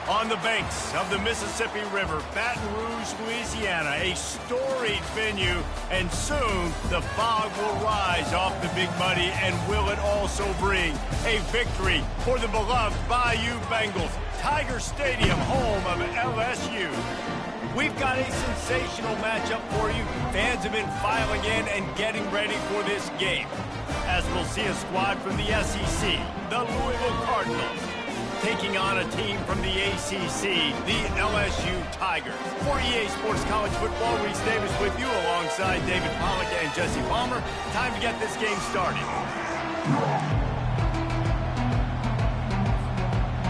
On the banks of the Mississippi River, Baton Rouge, Louisiana, a storied venue, and soon the fog will rise off the Big Muddy, and will it also bring a victory for the beloved Bayou Bengals. Tiger Stadium, home of LSU. We've got a sensational matchup for you. Fans have been filing in and getting ready for this game, as we'll see a squad from the SEC, the Louisville Cardinals, taking on a team from the ACC, the LSU Tigers. For EA Sports College Football, Reese Davis with you alongside David Pollack and Jesse Palmer. Time to get this game started.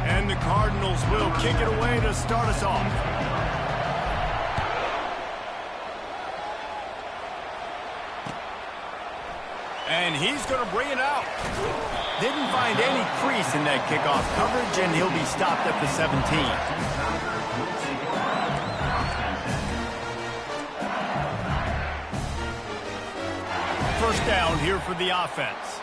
And the Cardinals will kick it away to start us off. And he's going to bring it out. Didn't find any crease in that kickoff coverage, and he'll be stopped at the 17. First down here for the offense.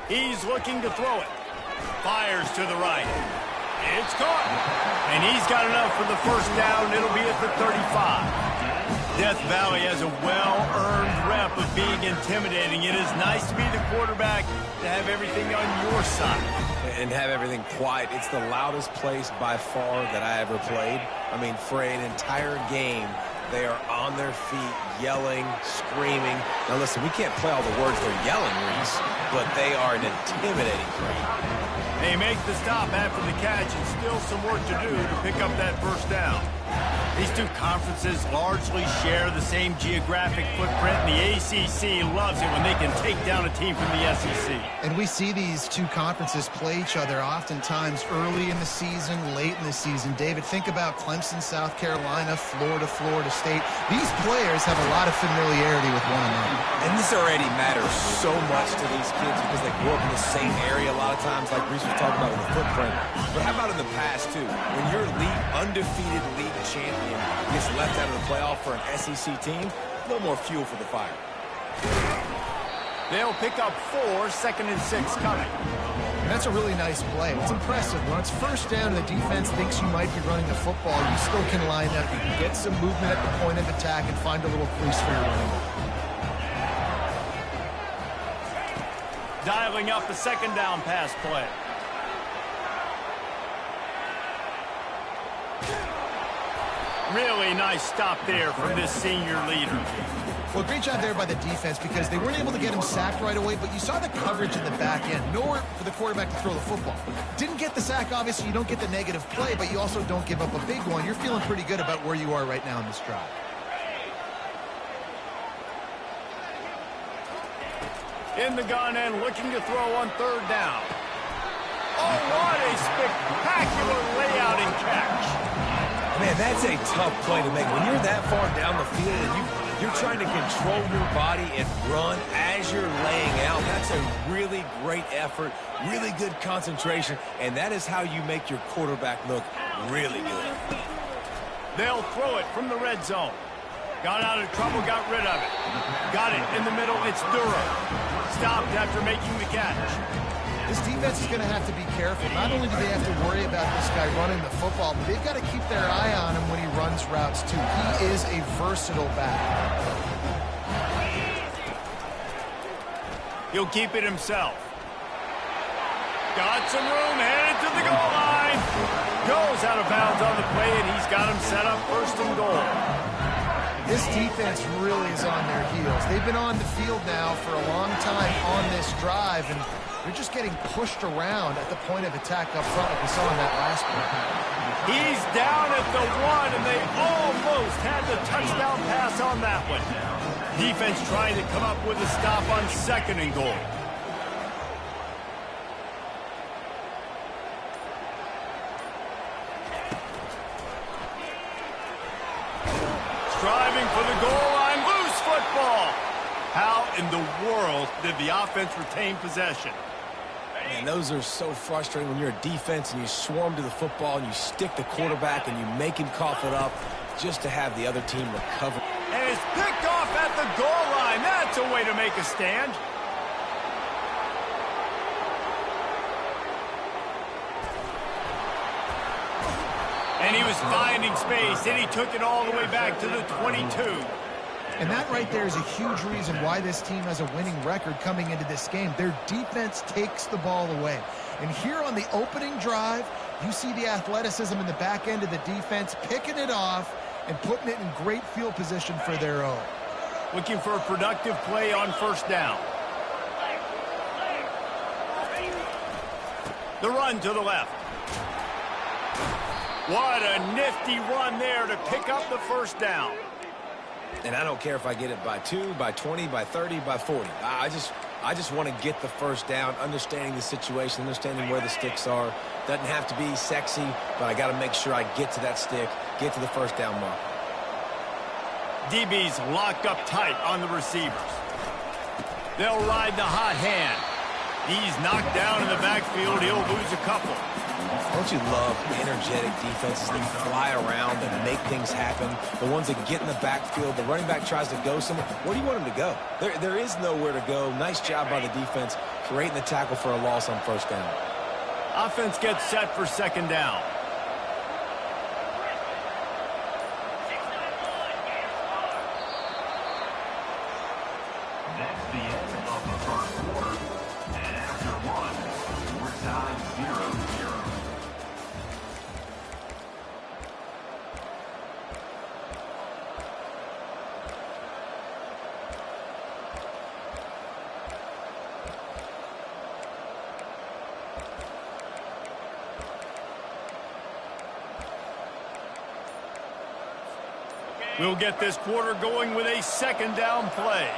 He's looking to throw it. Fires to the right. It's caught. And he's got enough for the first down. It'll be at the 35. Death Valley has a well-earned rep of being intimidating. It is nice to be the quarterback, to have everything on your side. And have everything quiet. It's the loudest place by far that I ever played. I mean, for an entire game, they are on their feet, yelling, screaming. Now listen, we can't play all the words they're yelling, Reese, but they are an intimidating crowd. They make the stop after the catch, and still some work to do to pick up that first down. These two conferences largely share the same geographic footprint, and the ACC loves it when they can take down a team from the SEC. And we see these two conferences play each other oftentimes early in the season, late in the season. David, think about Clemson, South Carolina, Florida, Florida State. These players have a lot of familiarity with one another. And this already matters so much to these kids because they grew up in the same area a lot of times, like Reese was talking about with the footprint. But how about in the past, too? When your undefeated league champion gets left out of the playoff for an SEC team, a little more fuel for the fire. They'll pick up 4, 2nd and 6 coming. And that's a really nice play. It's impressive. When it's first down and the defense thinks you might be running the football, you still can line up. You can get some movement at the point of attack and find a little crease for your running back. Dialing up the second down pass play. Really nice stop there from this senior leader. Well, great job there by the defense because they weren't able to get him sacked right away, but you saw the coverage in the back end. Nowhere for the quarterback to throw the football. Didn't get the sack, obviously. You don't get the negative play, but you also don't give up a big one. You're feeling pretty good about where you are right now in this drive. In the gun and looking to throw on third down. Oh, what a spectacular layout and catch. Man, that's a tough play to make. When you're that far down the field and you're trying to control your body and run as you're laying out, that's a really great effort, really good concentration, and that is how you make your quarterback look really good. They'll throw it from the red zone. Got out of trouble, got rid of it. Got it in the middle, it's Durham. Stopped after making the catch. This defense is going to have to be careful. Not only do they have to worry about this guy running the football, but they've got to keep their eye on him when he runs routes, too. He is a versatile back. He'll keep it himself. Got some room, headed to the goal line. Goes out of bounds on the play, and he's got him set up first and goal. This defense really is on their heels. They've been on the field now for a long time on this drive, and they're just getting pushed around at the point of attack up front like we saw in that last play. He's down at the 1, and they almost had the touchdown pass on that one. Defense trying to come up with a stop on 2nd and goal. Striving for the goal line, loose football. How in the world did the offense retain possession? Man, those are so frustrating when you're a defense and you swarm to the football and you stick the quarterback and you make him cough it up just to have the other team recover. And it's picked off at the goal line. That's a way to make a stand. And he was finding space, and he took it all the way back to the 22. And that right there is a huge reason why this team has a winning record coming into this game. Their defense takes the ball away. And here on the opening drive, you see the athleticism in the back end of the defense, picking it off and putting it in great field position for their own. Looking for a productive play on first down. The run to the left. What a nifty run there to pick up the first down. And I don't care if I get it by 2, by 20, by 30, by 40. I just want to get the first down, understanding the situation, understanding where the sticks are. Doesn't have to be sexy, but I got to make sure I get to that stick, get to the first down mark. DB's locked up tight on the receivers. They'll ride the hot hand. He's knocked down in the backfield. He'll lose a couple. Don't you love energetic defenses that fly around and make things happen? The ones that get in the backfield, the running back tries to go somewhere. Where do you want him to go? There is nowhere to go. Nice job by the defense creating the tackle for a loss on first down. Offense gets set for second down. That's the end of the first quarter. And after one, we're tied 0-0. We'll get this quarter going with a second down play.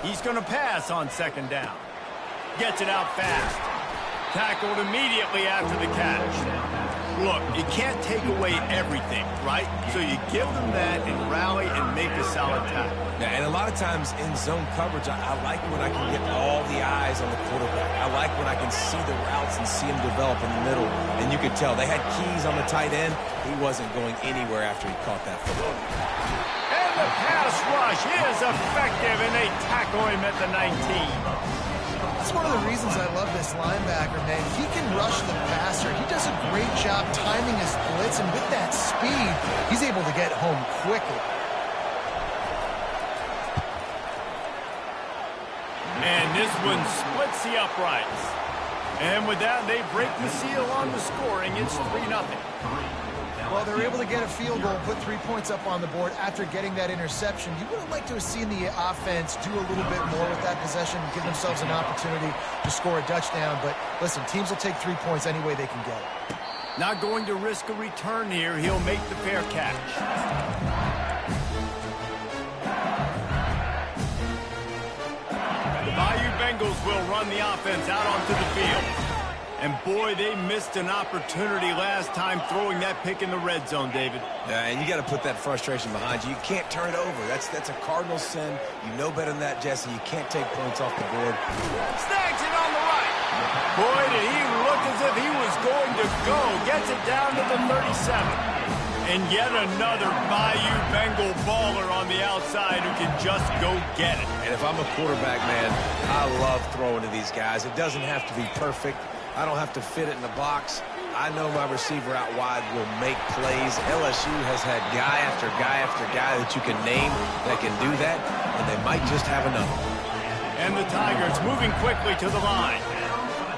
He's going to pass on second down. Gets it out fast. Tackled immediately after the catch. Look, you can't take away everything, right? So you give them that and rally and make a solid tackle. Yeah, and a lot of times in zone coverage, I like when I can get all the eyes on the quarterback. I like when I can see the routes and see him develop in the middle. And you could tell they had keys on the tight end. He wasn't going anywhere after he caught that football. And the pass rush is effective, and they tackle him at the 19. That's one of the reasons I love this linebacker, man. He can rush the passer. He does a great job timing his blitz, and with that speed, he's able to get home quickly. And this one splits the uprights. And with that, they break the seal on the scoring. It's 3-0. Well, they're able to get a field goal, put 3 points up on the board after getting that interception. You would have liked to have seen the offense do a little bit more with that possession, give themselves an opportunity to score a touchdown. But listen, teams will take 3 points any way they can get it. Not going to risk a return here. He'll make the fair catch. The Bayou Bengals will run the offense out onto the field. And boy, they missed an opportunity last time throwing that pick in the red zone, David. Yeah, and you got to put that frustration behind you. You can't turn it over. That's a cardinal sin. You know better than that, Jesse. You can't take points off the board. Snags it on the right. Boy, did he look as if he was going to go. Gets it down to the 37. And yet another Bayou Bengal baller on the outside who can just go get it. And if I'm a quarterback, man, I love throwing to these guys. It doesn't have to be perfect. I don't have to fit it in the box. I know my receiver out wide will make plays. LSU has had guy after guy after guy that you can name that can do that, and they might just have another. And the Tigers moving quickly to the line.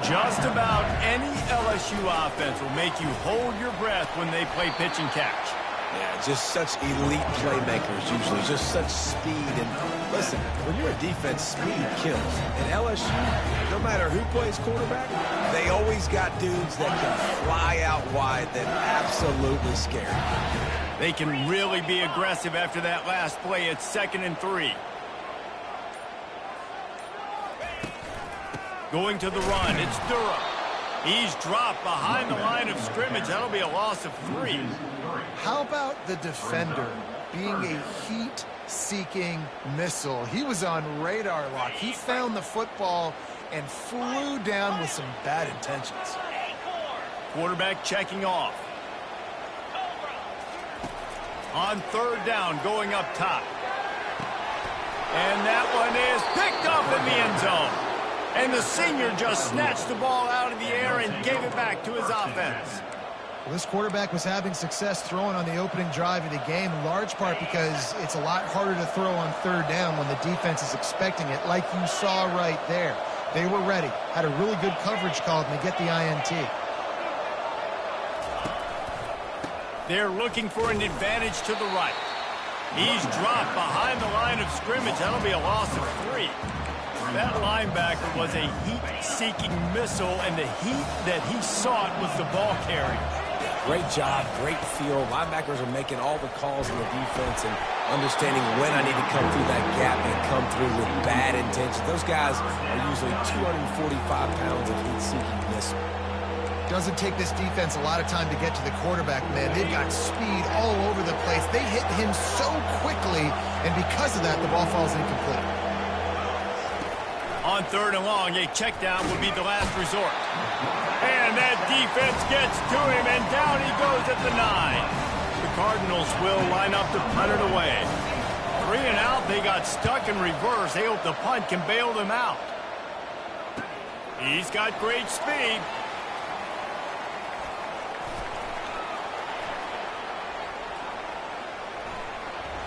Just about any LSU offense will make you hold your breath when they play pitch and catch. Yeah, just such elite playmakers usually, just such speed. And listen, when you're a defense, speed kills. And LSU, no matter who plays quarterback, they always got dudes that can fly out wide that absolutely scare you. They can really be aggressive after that last play. It's 2nd and 3. Going to the run, it's Durham. He's dropped behind the line of scrimmage. That'll be a loss of 3. How about the defender being a heat-seeking missile? He was on radar lock. He found the football and flew down with some bad intentions. Quarterback checking off. On 3rd down, going up top. And that one is picked up in the end zone. And the senior just snatched the ball out of the air and gave it back to his offense. Well, this quarterback was having success throwing on the opening drive of the game, in large part because it's a lot harder to throw on third down when the defense is expecting it, like you saw right there. They were ready, had a really good coverage call, and they get the INT. They're looking for an advantage to the right. He's dropped behind the line of scrimmage. That'll be a loss of 3. That linebacker was a heat-seeking missile, and the heat that he sought was the ball carrier. Great job, great feel. Linebackers are making all the calls in the defense and understanding when I need to come through that gap and come through with bad intentions. Those guys are usually 245 pounds of heat-seeking missile. Doesn't take this defense a lot of time to get to the quarterback, man. They've got speed all over the place. They hit him so quickly, and because of that, the ball falls incomplete. On 3rd and long, a check down would be the last resort. And that defense gets to him, and down he goes at the 9. The Cardinals will line up to punt it away. 3 and out, they got stuck in reverse. They hope the punt can bail them out. He's got great speed.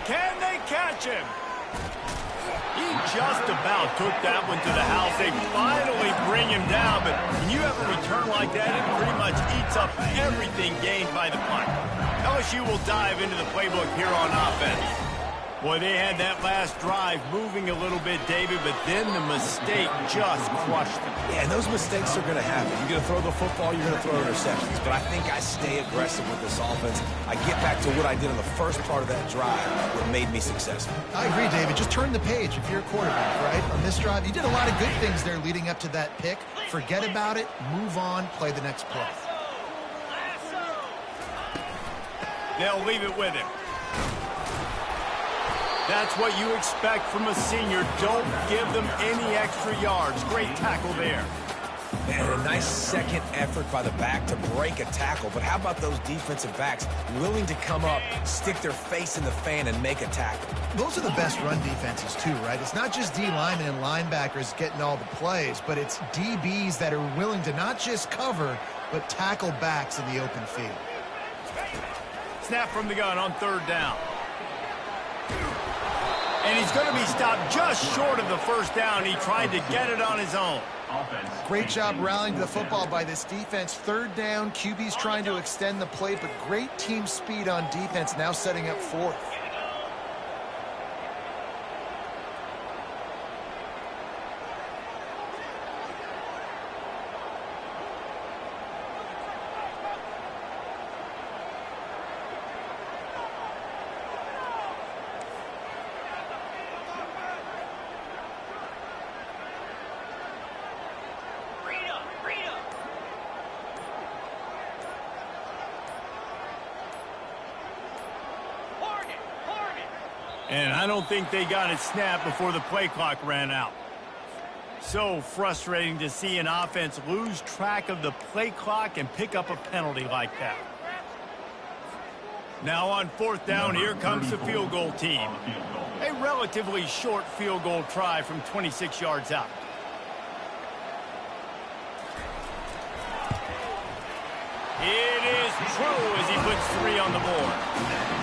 Can they catch him? He just about took that one to the house. They finally bring him down, but when you have a return like that, it pretty much eats up everything gained by the punt. LSU will dive into the playbook here on offense. Boy, they had that last drive moving a little bit, David, but then the mistake just crushed them. Yeah, and those mistakes are going to happen. You're going to throw the football, you're going to throw interceptions. But I think I stay aggressive with this offense. I get back to what I did in the first part of that drive, what made me successful. I agree, David. Just turn the page if you're a quarterback, right? On this drive, you did a lot of good things there leading up to that pick. Forget about it, move on, play the next play. They'll leave it with him. That's what you expect from a senior. Don't give them any extra yards. Great tackle there. And a nice second effort by the back to break a tackle. But how about those defensive backs willing to come up, stick their face in the fan, and make a tackle? Those are the best run defenses, too, right? It's not just D linemen and linebackers getting all the plays, but it's DBs that are willing to not just cover, but tackle backs in the open field. Snap from the gun on 3rd down. And he's going to be stopped just short of the 1st down. He tried to get it on his own. Great job rallying to the football by this defense. 3rd down, QB's trying to extend the play, but great team speed on defense, now setting up 4th. And I don't think they got it snapped before the play clock ran out. So frustrating to see an offense lose track of the play clock and pick up a penalty like that. Now on 4th down, here comes the field goal team. A relatively short field goal try from 26 yards out. It is true as he puts 3 on the board.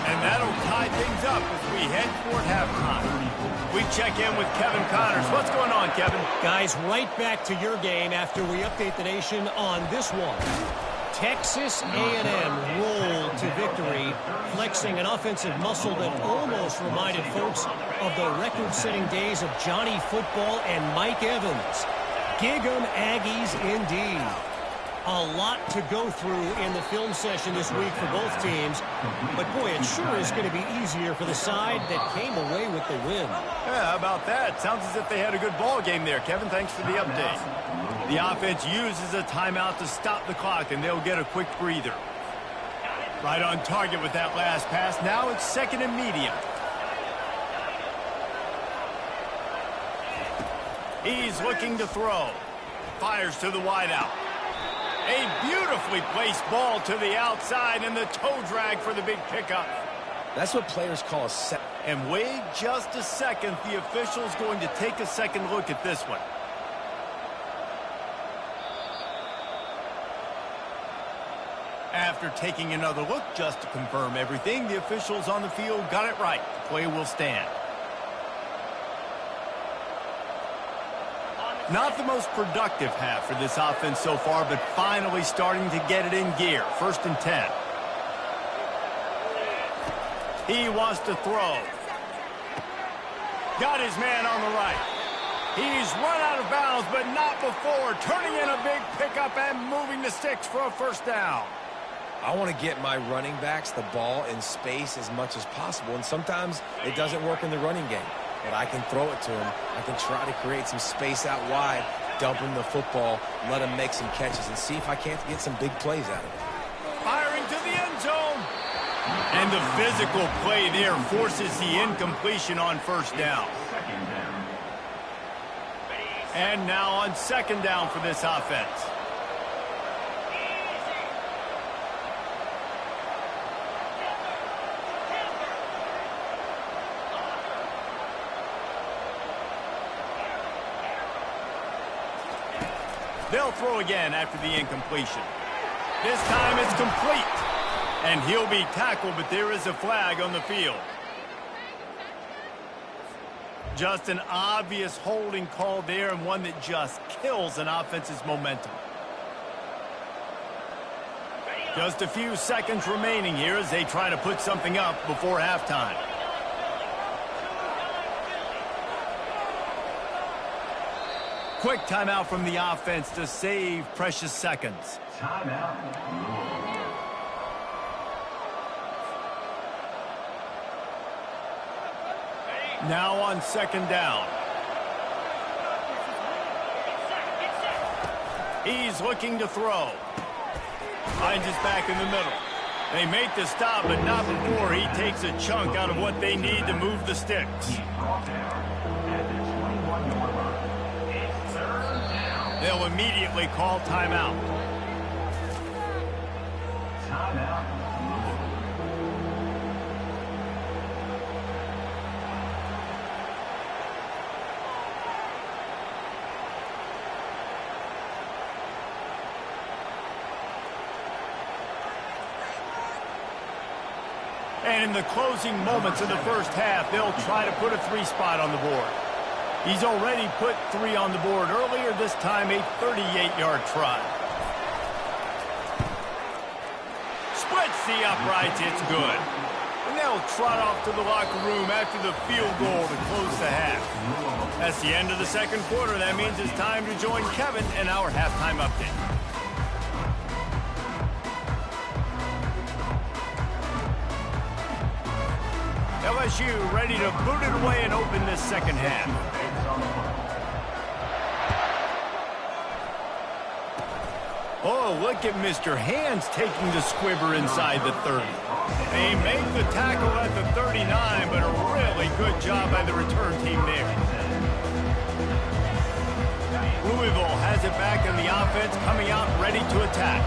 And that'll tie things up as we head toward halftime. We check in with Kevin Connors. What's going on, Kevin? Guys, right back to your game after we update the nation on this one. Texas A&M rolled to victory, flexing an offensive muscle that almost reminded folks of the record-setting days of Johnny Football and Mike Evans. Gig 'em Aggies indeed. A lot to go through in the film session this week for both teams. But, boy, it sure is going to be easier for the side that came away with the win. Yeah, how about that? Sounds as if they had a good ball game there, Kevin. Thanks for the update. The offense uses a timeout to stop the clock, and they'll get a quick breather. Right on target with that last pass. Now it's 2nd and medium. He's looking to throw. Fires to the wideout. A beautifully placed ball to the outside, and the toe drag for the big pickup. That's what players call a set. And wait just a second. The official's going to take a second look at this one. After taking another look just to confirm everything, the officials on the field got it right. The play will stand. Not the most productive half for this offense so far, but finally starting to get it in gear. 1st and 10. He wants to throw. Got his man on the right. He's run out of bounds, but not before. Turning in a big pickup and moving the sticks for a 1st down. I want to get my running backs the ball in space as much as possible, and sometimes it doesn't work in the running game. But I can throw it to him. I can try to create some space out wide, dump him the football, let him make some catches, and see if I can't get some big plays out of it. Firing to the end zone. And the physical play there forces the incompletion on 1st down. And now on 2nd down for this offense. They'll throw again after the incompletion. This time it's complete. And he'll be tackled, but there is a flag on the field. Just an obvious holding call there, and one that just kills an offense's momentum. Just a few seconds remaining here as they try to put something up before halftime. Quick timeout from the offense to save precious seconds. Timeout. Now on 2nd down. He's looking to throw. Finds his back in the middle. They make the stop, but not before he takes a chunk out of what they need to move the sticks. They'll immediately call timeout. Timeout. And in the closing moments of the 1st half, they'll try to put a 3 spot on the board. He's already put 3 on the board earlier, this time a 38-yard try. Splits the uprights, it's good. And they'll trot off to the locker room after the field goal to close the half. That's the end of the 2nd quarter. That means it's time to join Kevin in our halftime update. LSU ready to boot it away and open this 2nd half. Oh, look at Mr. Hands taking the squibber inside the 30. They make the tackle at the 39, but a really good job by the return team there. Louisville has it back in the offense, coming out ready to attack.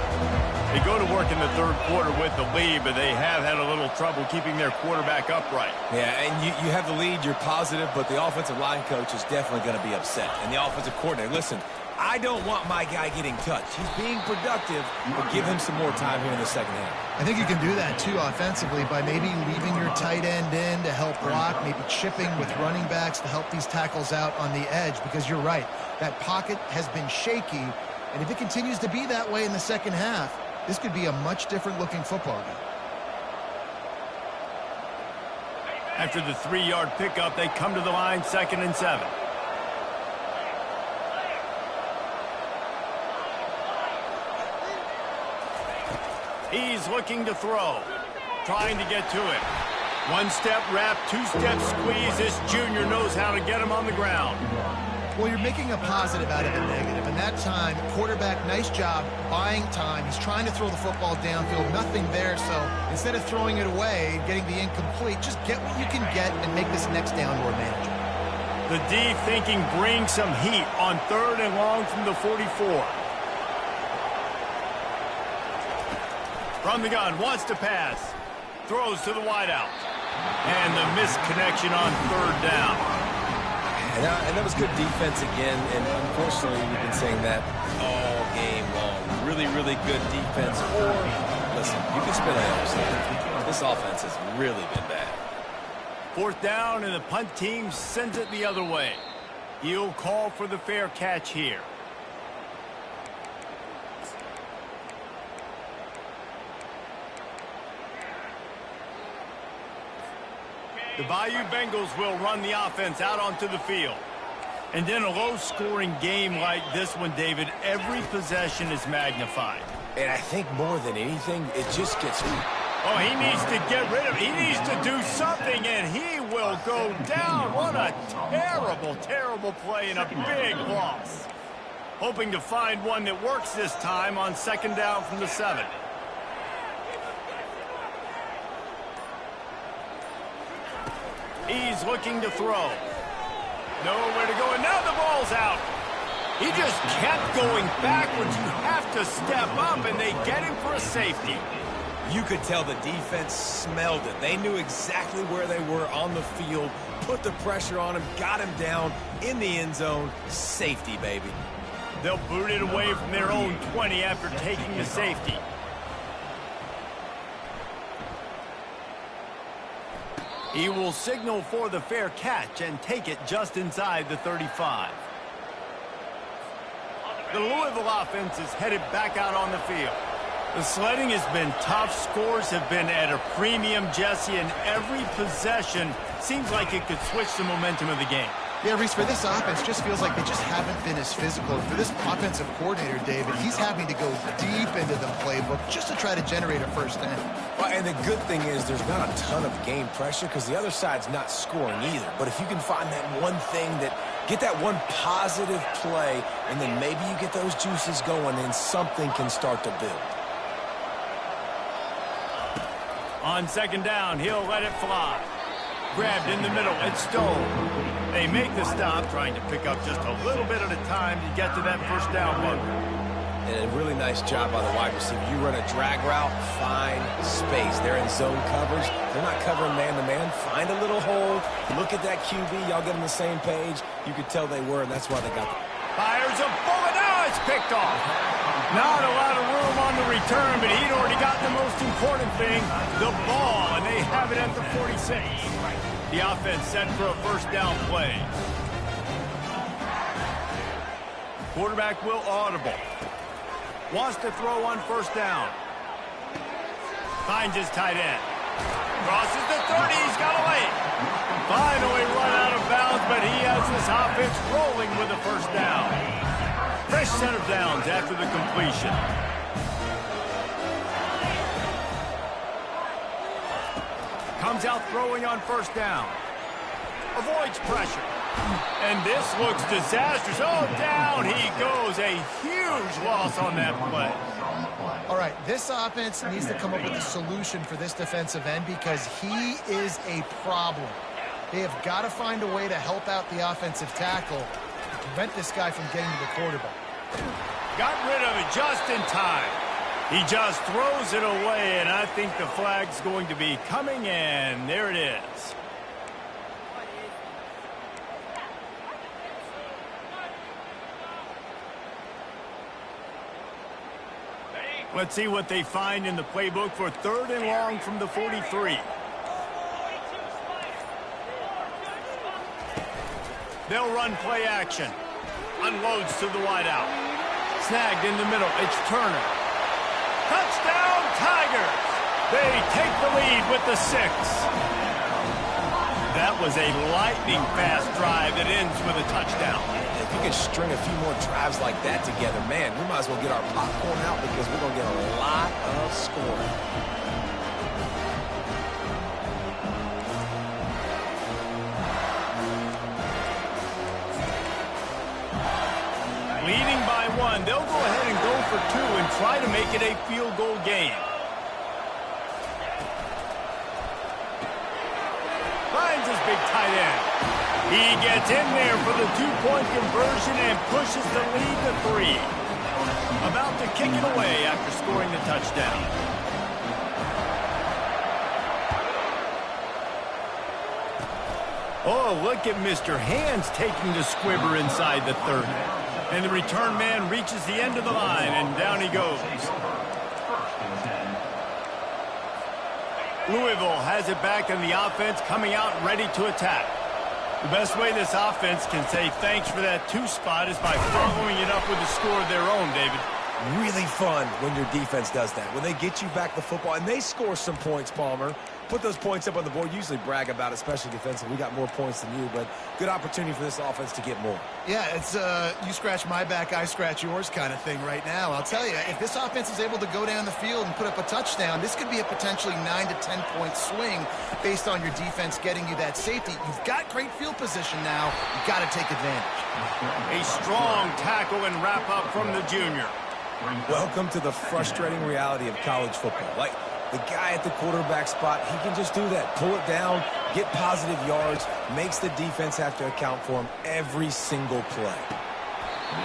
They go to work in the 3rd quarter with the lead, but they have had a little trouble keeping their quarterback upright. Yeah, and you have the lead, you're positive, but the offensive line coach is definitely going to be upset. And the offensive coordinator, listen, I don't want my guy getting touched. He's being productive, but give him some more time here in the 2nd half. I think you can do that, too, offensively, by maybe leaving your tight end in to help block, maybe chipping with running backs to help these tackles out on the edge, because you're right. That pocket has been shaky, and if it continues to be that way in the 2nd half, this could be a much different-looking football game. After the 3-yard pickup, they come to the line, 2nd and 7. He's looking to throw, trying to get to it. 1-step wrap, 2-step squeeze. This junior knows how to get him on the ground. Well, you're making a positive out of a negative, and that time, quarterback, nice job, buying time. He's trying to throw the football downfield, nothing there, so instead of throwing it away, getting the incomplete, just get what you can get and make this next down more manageable. The D thinking bring some heat on 3rd and long from the 44. From the gun, wants to pass. Throws to the wideout. And the misconnection on 3rd down. And that was good defense again, and unfortunately we've been saying that all game long. Really, really good defense, or Listen, you can spin ALs here. This offense has really been bad. 4th down, and the punt team sends it the other way. He'll call for the fair catch here. The Bayou Bengals will run the offense out onto the field. And in a low-scoring game like this one, David, every possession is magnified. And I think more than anything, it just gets... Oh, he needs to get rid of it. He needs to do something, and he will go down. What a terrible, terrible play and a big loss. Hoping to find one that works this time on 2nd down from the 7. He's looking to throw. Nowhere to go, and now the ball's out. He just kept going backwards. You have to step up, and they get him for a safety. You could tell the defense smelled it. They knew exactly where they were on the field, put the pressure on him, got him down in the end zone. Safety, baby. They'll boot it away from their own 20 after taking the safety. He will signal for the fair catch and take it just inside the 35. The Louisville offense is headed back out on the field. The sledding has been tough. Scores have been at a premium, Jesse, and every possession seems like it could switch the momentum of the game. Yeah, Reese, for this offense, just feels like they just haven't been as physical. For this offensive coordinator, David, he's having to go deep into the playbook just to try to generate a 1st down. Well, and the good thing is there's not a ton of game pressure because the other side's not scoring either. But if you can find that one thing get that one positive play, and then maybe you get those juices going, then something can start to build. On 2nd down, he'll let it fly. Grabbed in the middle, it's Stone. They make the stop, trying to pick up just a little bit at a time to get to that 1st down bunker. And a really nice job by the wide receiver. You run a drag route, find space. They're in zone coverage. They're not covering man-to-man. Find a little hole. Look at that QB. Y'all get on the same page. You could tell they were, and that's why they got the... Fires a bullet. Now it's picked off. Not a lot of room on the return, but he'd already got the most important thing, the ball, and they have it at the 46. The offense set for a 1st down play. Quarterback will audible. Wants to throw on 1st down. Finds his tight end. Crosses the 30. He's got a lane. Finally run out of bounds, but he has this offense rolling with a 1st down. Fresh set of downs after the completion. Comes out throwing on 1st down. Avoids pressure. And this looks disastrous. Oh, down he goes. A huge loss on that play. All right, this offense needs to come up with a solution for this defensive end because he is a problem. They have got to find a way to help out the offensive tackle to prevent this guy from getting to the quarterback. Got rid of it just in time. He just throws it away, and I think the flag's going to be coming in. There it is. Let's see what they find in the playbook for 3rd and long from the 43. They'll run play action. Unloads to the wideout. Snagged in the middle. It's Turner. Touchdown, Tigers! They take the lead with the 6. That was a lightning-fast drive that ends with a touchdown. If you can string a few more drives like that together, man, we might as well get our popcorn out because we're going to get a lot of scoring. Leading by 1, they'll go ahead and go for 2 and try to make it a field goal game. Finds his big tight end. He gets in there for the 2-point conversion and pushes the lead to 3. About to kick it away after scoring the touchdown. Oh, look at Mr. Hands taking the squibber inside the 30. And the return man reaches the end of the line, and down he goes. Louisville has it back in the offense, coming out ready to attack. The best way this offense can say thanks for that 2 spot is by following it up with a score of their own, David. Really fun when your defense does that. When they get you back the football, and they score some points, Palmer. Put those points up on the board. Usually brag about it, especially defensively. We got more points than you, but good opportunity for this offense to get more. Yeah, it's you scratch my back, I scratch yours kind of thing right now. I'll tell you, if this offense is able to go down the field and put up a touchdown, this could be a potentially 9 to 10 point swing based on your defense getting you that safety. You've got great field position now. You've got to take advantage. A strong tackle and wrap up from the junior. Welcome to the frustrating reality of college football. Like, the guy at the quarterback spot, he can just do that. Pull it down, get positive yards, makes the defense have to account for him every single play.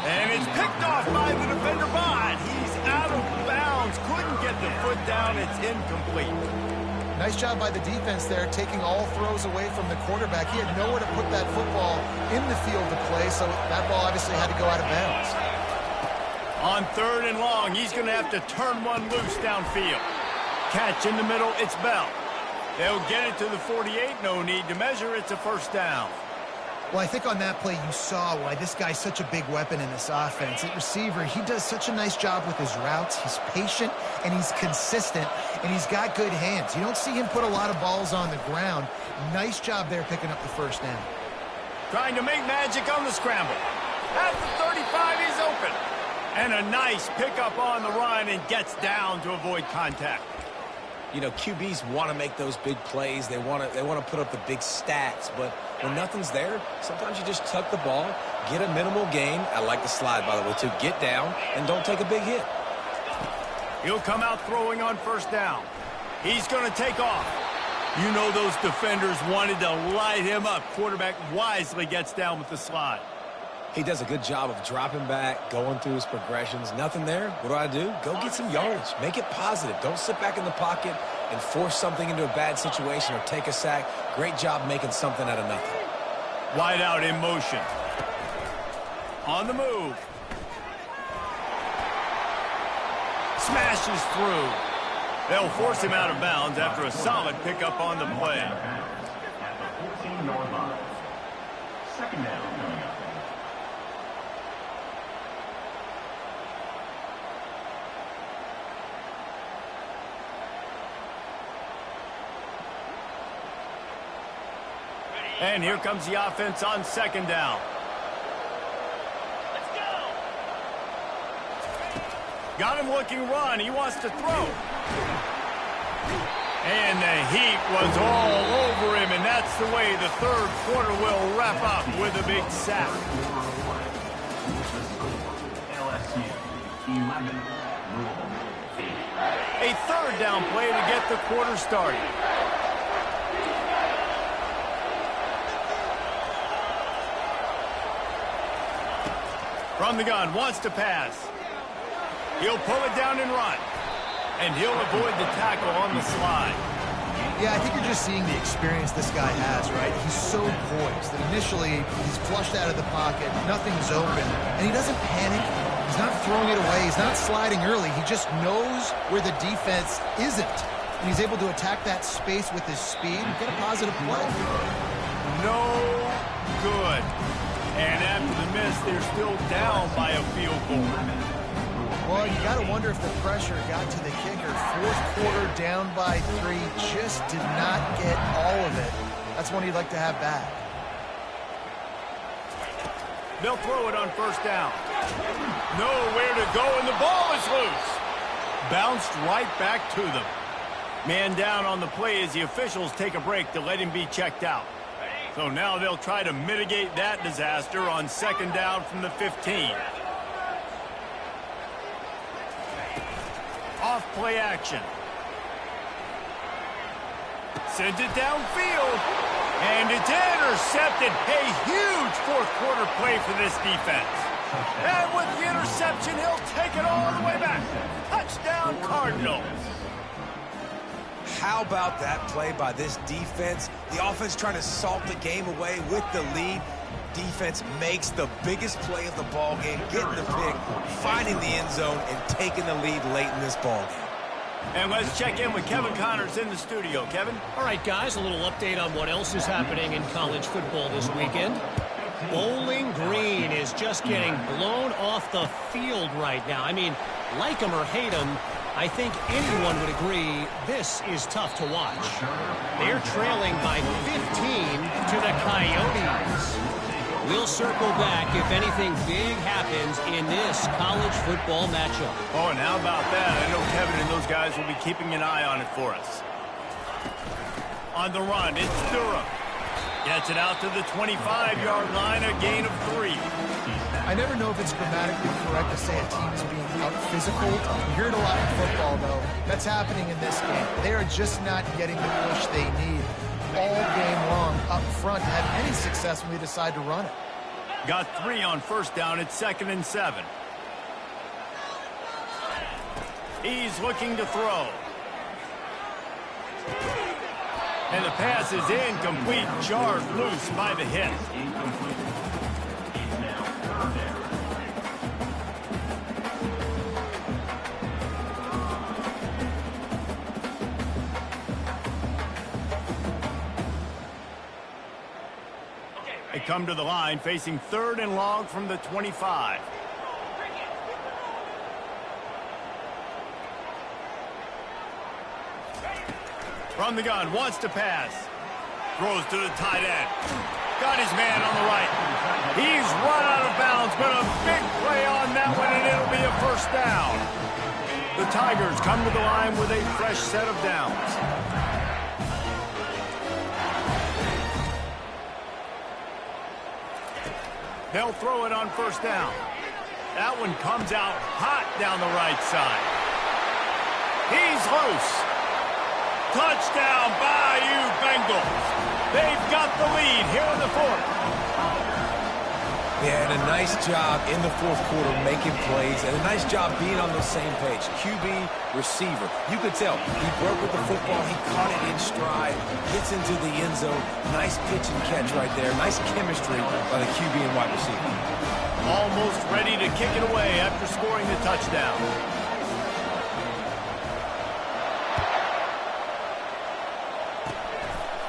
And it's picked off by the defender, but he's out of bounds. Couldn't get the foot down. It's incomplete. Nice job by the defense there, taking all throws away from the quarterback. He had nowhere to put that football in the field to play, so that ball obviously had to go out of bounds. On 3rd and long, he's going to have to turn one loose downfield. Catch in the middle, it's Bell. They'll get it to the 48, no need to measure, it's a first down. Well, I think on that play you saw why this guy's such a big weapon in this offense. At receiver, he does such a nice job with his routes. He's patient, and he's consistent, and he's got good hands. You don't see him put a lot of balls on the ground. Nice job there picking up the first down. Trying to make magic on the scramble. At the 35, he's open. And a nice pickup on the run and gets down to avoid contact. You know, QBs want to make those big plays. They want to put up the big stats. But when nothing's there, sometimes you just tuck the ball, get a minimal gain. I like the slide, by the way, too. Get down and don't take a big hit. He'll come out throwing on first down. He's going to take off. You know those defenders wanted to light him up. Quarterback wisely gets down with the slide. He does a good job of dropping back, going through his progressions. Nothing there. What do? Go get some yardage. Make it positive. Don't sit back in the pocket and force something into a bad situation or take a sack. Great job making something out of nothing. Wide out in motion. On the move. Smashes through. They'll force him out of bounds after a solid pickup on the play. At the 14-yard line. Second down. And here comes the offense on second down. Let's go. Got him looking run. He wants to throw. And the heat was all over him, and that's the way the third quarter will wrap up with a big sack. LSU 11, Louisville 8. A third down play to get the quarter started. From the gun, wants to pass. He'll pull it down and run. And he'll avoid the tackle on the slide. Yeah, I think you're just seeing the experience this guy has, right? He's so poised that initially he's flushed out of the pocket, nothing's open, and he doesn't panic. He's not throwing it away. He's not sliding early. He just knows where the defense isn't. And he's able to attack that space with his speed and get a positive play. No good. And after the miss, they're still down by a field goal. Well, you got to wonder if the pressure got to the kicker. Fourth quarter down by 3, just did not get all of it. That's one you'd like to have back. They'll throw it on first down. Nowhere to go, and the ball is loose. Bounced right back to them. Man down on the play as the officials take a break to let him be checked out. So now they'll try to mitigate that disaster on second down from the 15. Off play action. Sends it downfield. And it's intercepted. A huge fourth quarter play for this defense. And with the interception, he'll take it all the way back. Touchdown, Cardinals. How about that play by this defense? The offense trying to salt the game away with the lead. Defense makes the biggest play of the ball game, getting the pick, finding the end zone, and taking the lead late in this ball game. And let's check in with Kevin Connors in the studio. Kevin? All right, guys, a little update on what else is happening in college football this weekend. Bowling Green is just getting blown off the field right now. I mean, like them or hate them, I think anyone would agree this is tough to watch. They're trailing by 15 to the Coyotes. We'll circle back if anything big happens in this college football matchup. Oh, and how about that? I know Kevin and those guys will be keeping an eye on it for us. On the run, it's Durham. Gets it out to the 25-yard line, a gain of 3. I never know if it's grammatically correct to say a team is being out-physical. You hear it a lot in football, though. That's happening in this game. They are just not getting the push they need all game long up front to have any success when they decide to run it. Got 3 on first down. It's 2nd and 7. He's looking to throw. And the pass is incomplete, jarred loose by the hit. They come to the line facing 3rd and long from the 25. From the gun, wants to pass. Throws to the tight end. Got his man on the right. He's run out of bounds, but a big play on that one, and it'll be a first down. The Tigers come to the line with a fresh set of downs. They'll throw it on first down. That one comes out hot down the right side. He's loose. Touchdown, Bayou Bengals. They've got the lead here in the 4th. Yeah, and a nice job in the 4th quarter making plays, and a nice job being on the same page. QB, receiver. You could tell he broke with the football. He caught it in stride, gets into the end zone. Nice pitch and catch right there. Nice chemistry by the QB and wide receiver. Almost ready to kick it away after scoring the touchdown.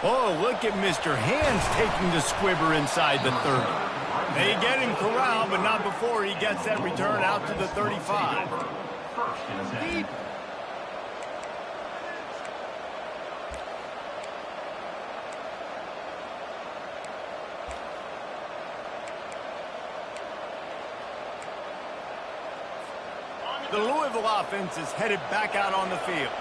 Oh, look at Mr. Hands taking the squibber inside the 30. They get him corralled, but not before he gets that return out to the 35. Deep. The Louisville offense is headed back out on the field.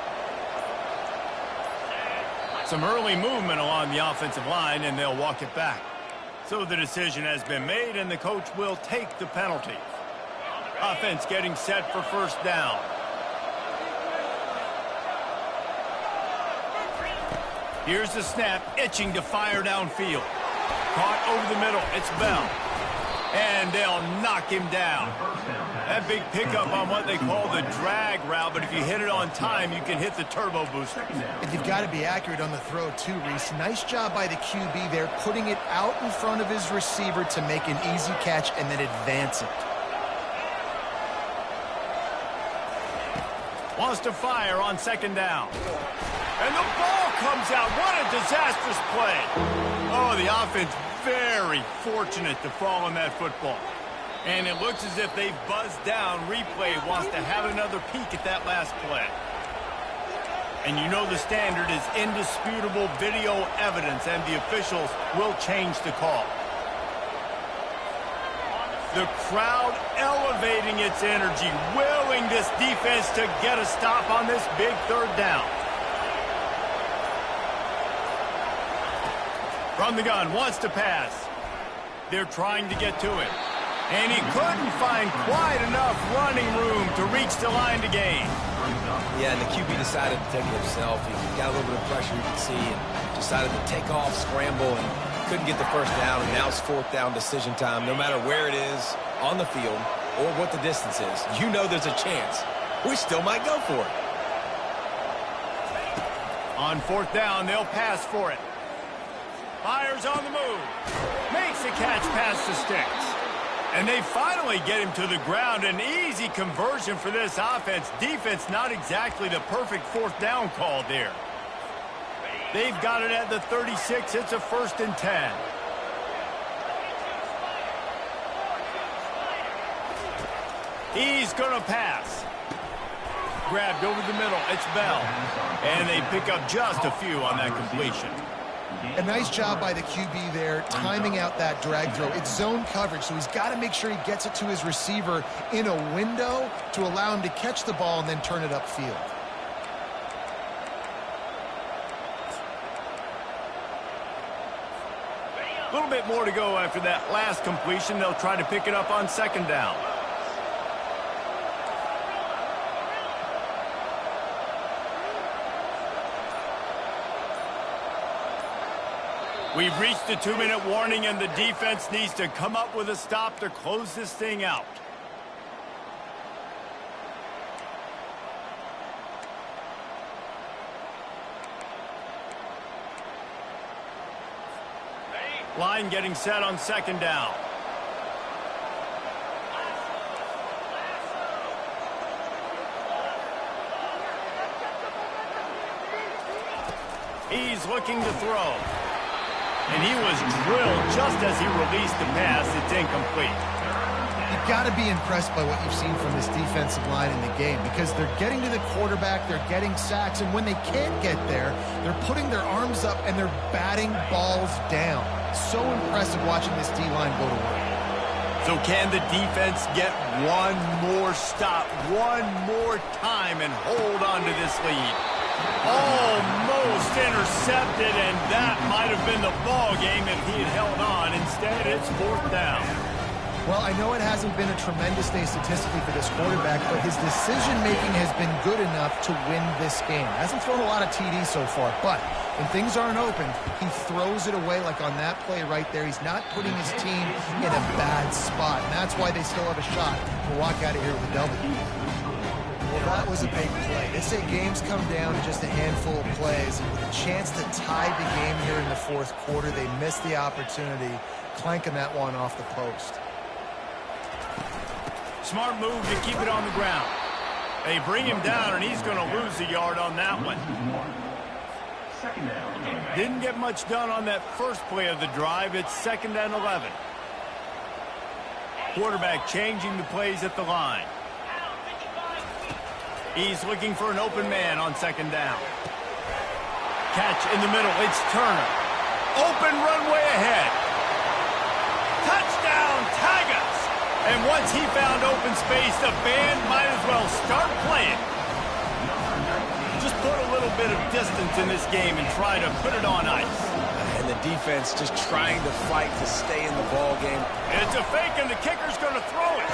Some early movement along the offensive line, and they'll walk it back. So the decision has been made, and the coach will take the penalty. Offense getting set for first down. Here's the snap, itching to fire downfield. Caught over the middle, it's Bell. And they'll knock him down. That big pickup on what they call the drag route, but if you hit it on time, you can hit the turbo booster. And you've got to be accurate on the throw, too, Reese. Nice job by the QB there, putting it out in front of his receiver to make an easy catch and then advance it. Wants to fire on second down. And the ball comes out. What a disastrous play. Oh, the offense very fortunate to fall on that football. And it looks as if they've buzzed down. Replay wants to have another peek at that last play. And you know the standard is indisputable video evidence, and the officials will change the call. The crowd elevating its energy, willing this defense to get a stop on this big third down. From the gun, wants to pass. They're trying to get to it. And he couldn't find quite enough running room to reach the line to gain. Yeah, and the QB decided to take it himself. He got a little bit of pressure, you can see, and decided to take off, scramble, and couldn't get the first down. And now it's fourth down decision time. No matter where it is on the field or what the distance is, you know there's a chance. We still might go for it. On fourth down, they'll pass for it. Fires on the move. Makes a catch past the sticks. And they finally get him to the ground. An easy conversion for this offense. Defense, not exactly the perfect fourth down call there. They've got it at the 36. It's a 1st and 10. He's going to pass. Grabbed over the middle. It's Bell. And they pick up just a few on that completion. A nice job by the QB there, timing out that drag throw. It's zone coverage, so he's got to make sure he gets it to his receiver in a window to allow him to catch the ball and then turn it upfield. A little bit more to go after that last completion. They'll try to pick it up on 2nd down. We've reached the 2-minute warning, and the defense needs to come up with a stop to close this thing out. Line getting set on 2nd down. He's looking to throw. And he was drilled just as he released the pass. It's incomplete. You've got to be impressed by what you've seen from this defensive line in the game because they're getting to the quarterback, they're getting sacks, and when they can't get there, they're putting their arms up and they're batting balls down. So impressive watching this D-line go to work. So can the defense get one more stop, one more time, and hold on to this lead? Almost intercepted, and that might have been the ball game if he had held on. Instead, it's 4th down. Well, I know it hasn't been a tremendous day statistically for this quarterback, but his decision-making has been good enough to win this game. Hasn't thrown a lot of TDs so far, but when things aren't open, he throws it away like on that play right there. He's not putting his team in a bad spot, and that's why they still have a shot to walk out of here with a W. Well, that was a big play. They say games come down to just a handful of plays, and with a chance to tie the game here in the 4th quarter, they missed the opportunity, clanking that one off the post. Smart move to keep it on the ground. They bring him down, and he's going to lose a yard on that one. Didn't get much done on that first play of the drive. It's 2nd and 11. Quarterback changing the plays at the line. He's looking for an open man on 2nd down. Catch in the middle. It's Turner. Open runway ahead. Touchdown, Tigers! And once he found open space, the band might as well start playing. Just put a little bit of distance in this game and try to put it on ice. And the defense just trying to fight to stay in the ball game. It's a fake, and the kicker's going to throw it.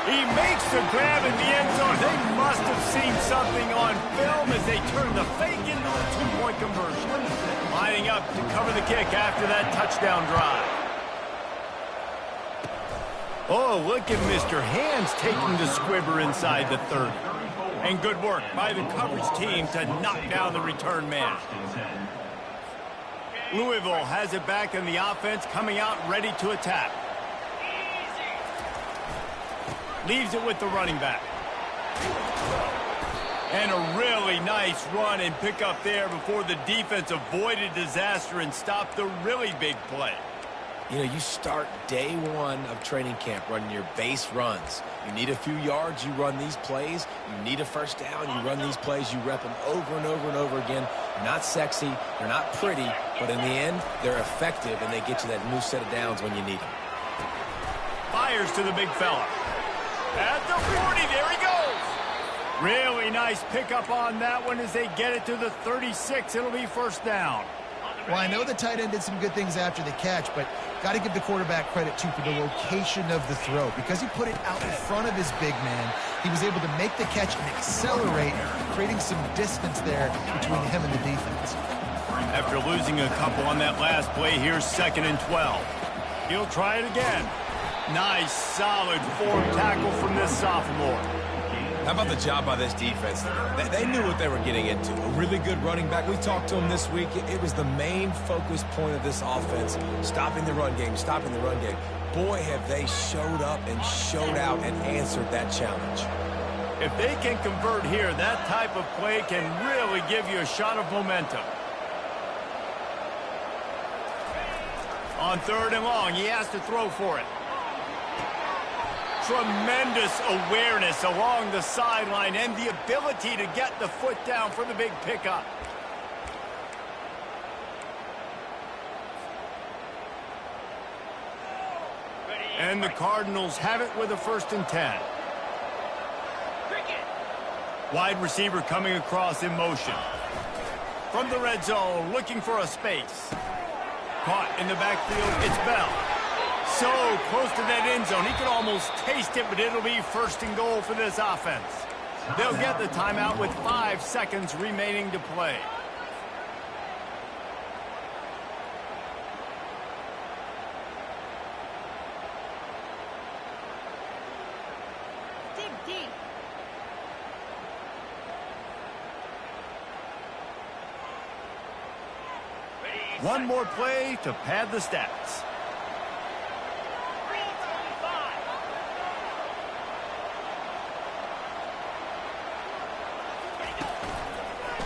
He makes the grab in the end zone. They must have seen something on film as they turn the fake into a 2-point conversion. Lining up to cover the kick after that touchdown drive. Oh, look at Mr. Hands taking the squibber inside the 30. And good work by the coverage team to knock down the return man. Louisville has it back in the offense, coming out ready to attack. Leaves it with the running back. And a really nice run and pick up there before the defense avoided disaster and stopped the really big play. You know, you start day one of training camp running your base runs. You need a few yards, you run these plays. You need a first down, you run these plays. You rep them over and over and over again. They're not sexy, they're not pretty, but in the end, they're effective, and they get you that new set of downs when you need them. Fires to the big fella. At the 40, there he goes. Really nice pickup on that one as they get it to the 36. It'll be first down. Well, I know the tight end did some good things after the catch, but got to give the quarterback credit, too, for the location of the throw. Because he put it out in front of his big man, he was able to make the catch and accelerate, creating some distance there between him and the defense. After losing a couple on that last play, here's 2nd and 12. He'll try it again. Nice, solid form tackle from this sophomore. How about the job by this defense? They knew what they were getting into. A really good running back. We talked to him this week. It was the main focus point of this offense, stopping the run game, stopping the run game. Boy, have they showed up and showed out and answered that challenge. If they can convert here, that type of play can really give you a shot of momentum. On 3rd and long, he has to throw for it. Tremendous awareness along the sideline and the ability to get the foot down for the big pickup. And the Cardinals have it with a 1st and 10. Wide receiver coming across in motion. From the red zone, looking for a space. Caught in the backfield, it's Bell. So close to that end zone, he could almost taste it, but it'll be 1st and goal for this offense. They'll get the timeout with 5 seconds remaining to play. Dig deep. One more play to pad the stats.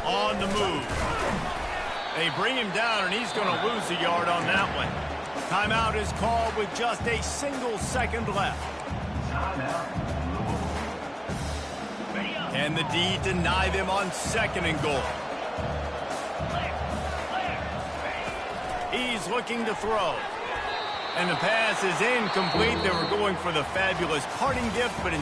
On the move. They bring him down, and he's going to lose a yard on that one. Timeout is called with just a single second left. Can the D deny them on 2nd and goal? He's looking to throw. And the pass is incomplete. They were going for the fabulous parting gift, but instead